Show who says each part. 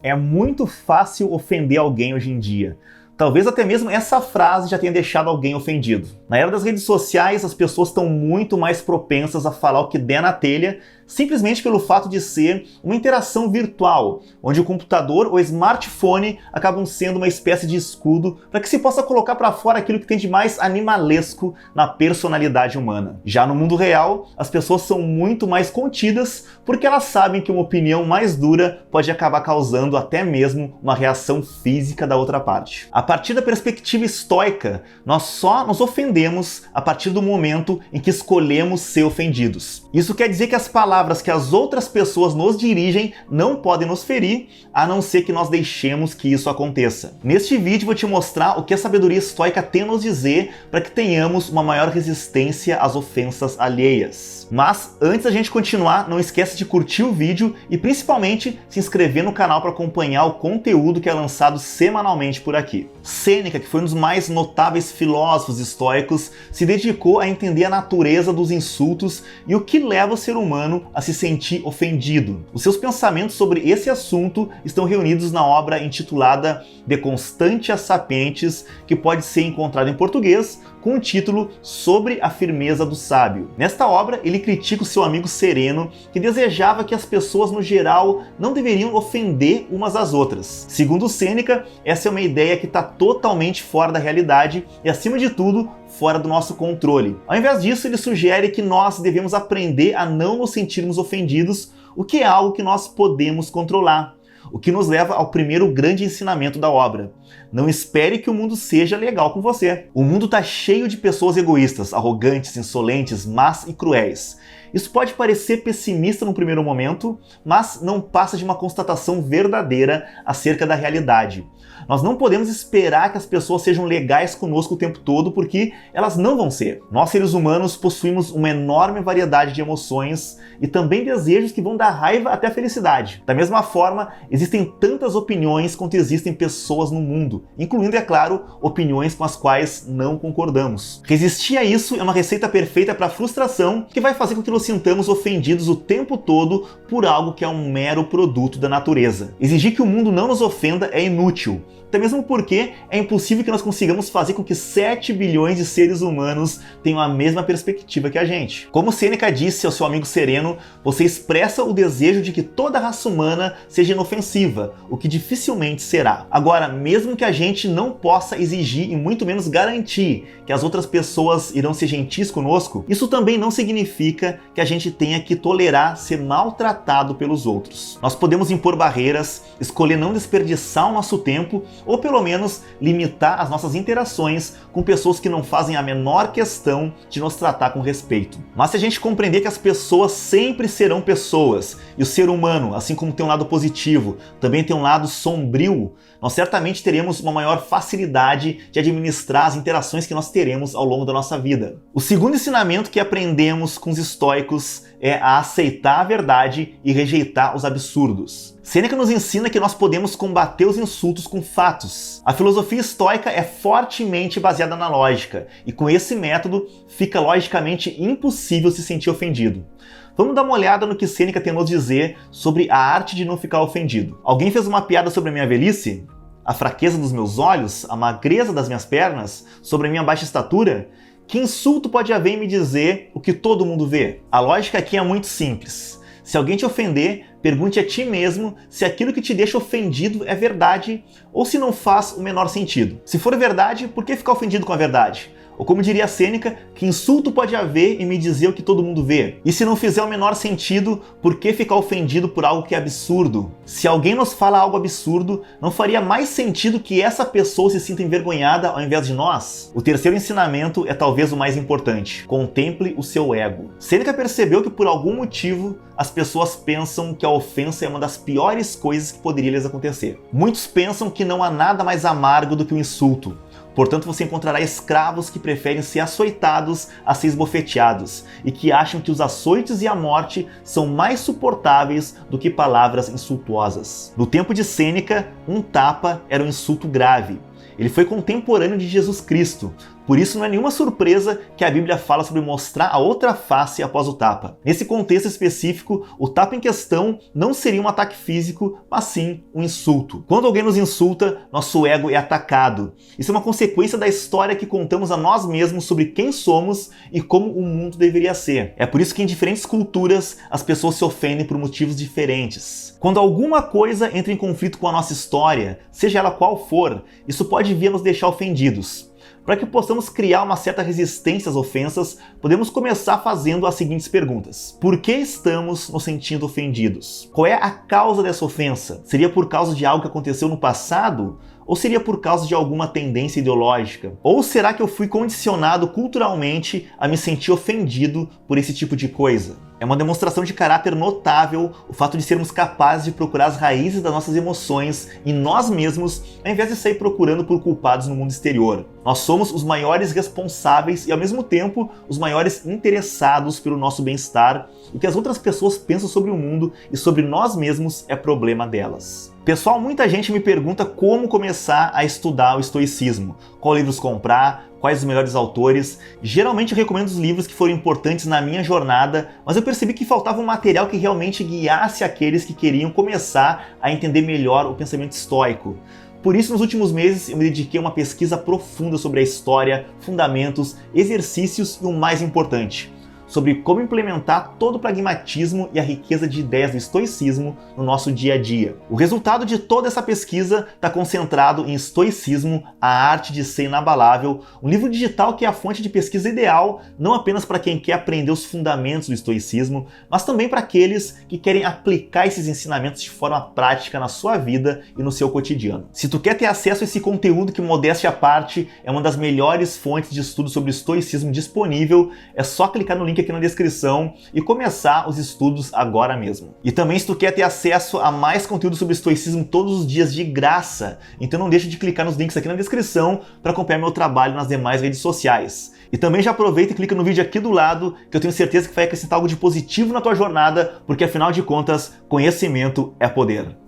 Speaker 1: É muito fácil ofender alguém hoje em dia. Talvez até mesmo essa frase já tenha deixado alguém ofendido. Na era das redes sociais, as pessoas estão muito mais propensas a falar o que der na telha, simplesmente pelo fato de ser uma interação virtual, onde o computador ou smartphone acabam sendo uma espécie de escudo para que se possa colocar para fora aquilo que tem de mais animalesco na personalidade humana. Já no mundo real, as pessoas são muito mais contidas porque elas sabem que uma opinião mais dura pode acabar causando até mesmo uma reação física da outra parte. A partir da perspectiva estoica, nós só nos ofendemos a partir do momento em que escolhemos ser ofendidos. Isso quer dizer que as palavras que as outras pessoas nos dirigem não podem nos ferir, a não ser que nós deixemos que isso aconteça. Neste vídeo vou te mostrar o que a sabedoria estoica tem a nos dizer para que tenhamos uma maior resistência às ofensas alheias. Mas antes da gente continuar, não esqueça de curtir o vídeo e principalmente se inscrever no canal para acompanhar o conteúdo que é lançado semanalmente por aqui. Sêneca, que foi um dos mais notáveis filósofos estoicos, se dedicou a entender a natureza dos insultos e o que leva o ser humano a se sentir ofendido. Os seus pensamentos sobre esse assunto estão reunidos na obra intitulada De Constantia Sapientes, que pode ser encontrada em português com o título Sobre a Firmeza do Sábio. Nesta obra, ele critica o seu amigo Sereno, que desejava que as pessoas no geral não deveriam ofender umas às outras. Segundo Sêneca, essa é uma ideia que está totalmente fora da realidade e, acima de tudo, fora do nosso controle. Ao invés disso, ele sugere que nós devemos aprender a não nos sentirmos ofendidos, o que é algo que nós podemos controlar. O que nos leva ao primeiro grande ensinamento da obra. Não espere que o mundo seja legal com você. O mundo está cheio de pessoas egoístas, arrogantes, insolentes, más e cruéis. Isso pode parecer pessimista no primeiro momento, mas não passa de uma constatação verdadeira acerca da realidade. Nós não podemos esperar que as pessoas sejam legais conosco o tempo todo, porque elas não vão ser. Nós, seres humanos, possuímos uma enorme variedade de emoções e também desejos que vão da raiva até a felicidade. Da mesma forma, existem tantas opiniões quanto existem pessoas no mundo, incluindo, é claro, opiniões com as quais não concordamos. Resistir a isso é uma receita perfeita para a frustração, que vai fazer com que nos sintamos ofendidos o tempo todo por algo que é um mero produto da natureza. Exigir que o mundo não nos ofenda é inútil. Até mesmo porque é impossível que nós consigamos fazer com que 7 bilhões de seres humanos tenham a mesma perspectiva que a gente. Como Sêneca disse ao seu amigo Sereno, você expressa o desejo de que toda a raça humana seja inofensiva, o que dificilmente será. Agora, mesmo que a gente não possa exigir e muito menos garantir que as outras pessoas irão ser gentis conosco, isso também não significa que a gente tenha que tolerar ser maltratado pelos outros. Nós podemos impor barreiras, escolher não desperdiçar o nosso tempo, ou pelo menos limitar as nossas interações com pessoas que não fazem a menor questão de nos tratar com respeito. Mas se a gente compreender que as pessoas sempre serão pessoas, e o ser humano, assim como tem um lado positivo, também tem um lado sombrio, nós certamente teremos uma maior facilidade de administrar as interações que nós teremos ao longo da nossa vida. O segundo ensinamento que aprendemos com os estoicos é a aceitar a verdade e rejeitar os absurdos. Sêneca nos ensina que nós podemos combater os insultos com fatos. A filosofia estoica é fortemente baseada na lógica, e com esse método fica logicamente impossível se sentir ofendido. Vamos dar uma olhada no que Sêneca tem a nos dizer sobre a arte de não ficar ofendido. Alguém fez uma piada sobre a minha velhice? A fraqueza dos meus olhos? A magreza das minhas pernas? Sobre a minha baixa estatura? Que insulto pode haver em me dizer o que todo mundo vê? A lógica aqui é muito simples. Se alguém te ofender, pergunte a ti mesmo se aquilo que te deixa ofendido é verdade ou se não faz o menor sentido. Se for verdade, por que ficar ofendido com a verdade? Ou como diria Sêneca, que insulto pode haver em me dizer o que todo mundo vê? E se não fizer o menor sentido, por que ficar ofendido por algo que é absurdo? Se alguém nos fala algo absurdo, não faria mais sentido que essa pessoa se sinta envergonhada ao invés de nós? O terceiro ensinamento é talvez o mais importante. Contemple o seu ego. Sêneca percebeu que por algum motivo as pessoas pensam que a ofensa é uma das piores coisas que poderia lhes acontecer. Muitos pensam que não há nada mais amargo do que o insulto. Portanto, você encontrará escravos que preferem ser açoitados a ser esbofeteados e que acham que os açoites e a morte são mais suportáveis do que palavras insultuosas. No tempo de Sêneca, um tapa era um insulto grave. Ele foi contemporâneo de Jesus Cristo. Por isso não é nenhuma surpresa que a Bíblia fala sobre mostrar a outra face após o tapa. Nesse contexto específico, o tapa em questão não seria um ataque físico, mas sim um insulto. Quando alguém nos insulta, nosso ego é atacado. Isso é uma consequência da história que contamos a nós mesmos sobre quem somos e como o mundo deveria ser. É por isso que em diferentes culturas as pessoas se ofendem por motivos diferentes. Quando alguma coisa entra em conflito com a nossa história, seja ela qual for, isso pode vir a nos deixar ofendidos. Para que possamos criar uma certa resistência às ofensas, podemos começar fazendo as seguintes perguntas. Por que estamos nos sentindo ofendidos? Qual é a causa dessa ofensa? Seria por causa de algo que aconteceu no passado? Ou seria por causa de alguma tendência ideológica? Ou será que eu fui condicionado culturalmente a me sentir ofendido por esse tipo de coisa? É uma demonstração de caráter notável o fato de sermos capazes de procurar as raízes das nossas emoções em nós mesmos, ao invés de sair procurando por culpados no mundo exterior. Nós somos os maiores responsáveis e, ao mesmo tempo, os maiores interessados pelo nosso bem-estar. O que as outras pessoas pensam sobre o mundo e sobre nós mesmos é problema delas. Pessoal, muita gente me pergunta como começar a estudar o estoicismo, qual livros comprar, quais os melhores autores. Geralmente eu recomendo os livros que foram importantes na minha jornada, mas eu percebi que faltava um material que realmente guiasse aqueles que queriam começar a entender melhor o pensamento estoico. Por isso, nos últimos meses, eu me dediquei a uma pesquisa profunda sobre a história, fundamentos, exercícios e o mais importante, sobre como implementar todo o pragmatismo e a riqueza de ideias do estoicismo no nosso dia a dia. O resultado de toda essa pesquisa está concentrado em Estoicismo, a Arte de Ser Inabalável, um livro digital que é a fonte de pesquisa ideal, não apenas para quem quer aprender os fundamentos do estoicismo, mas também para aqueles que querem aplicar esses ensinamentos de forma prática na sua vida e no seu cotidiano. Se tu quer ter acesso a esse conteúdo que, modéstia à parte, é uma das melhores fontes de estudo sobre estoicismo disponível, é só clicar no link aqui na descrição e começar os estudos agora mesmo. E também, se tu quer ter acesso a mais conteúdo sobre estoicismo todos os dias de graça, então não deixa de clicar nos links aqui na descrição para acompanhar meu trabalho nas demais redes sociais. E também já aproveita e clica no vídeo aqui do lado, que eu tenho certeza que vai acrescentar algo de positivo na tua jornada, porque afinal de contas, conhecimento é poder.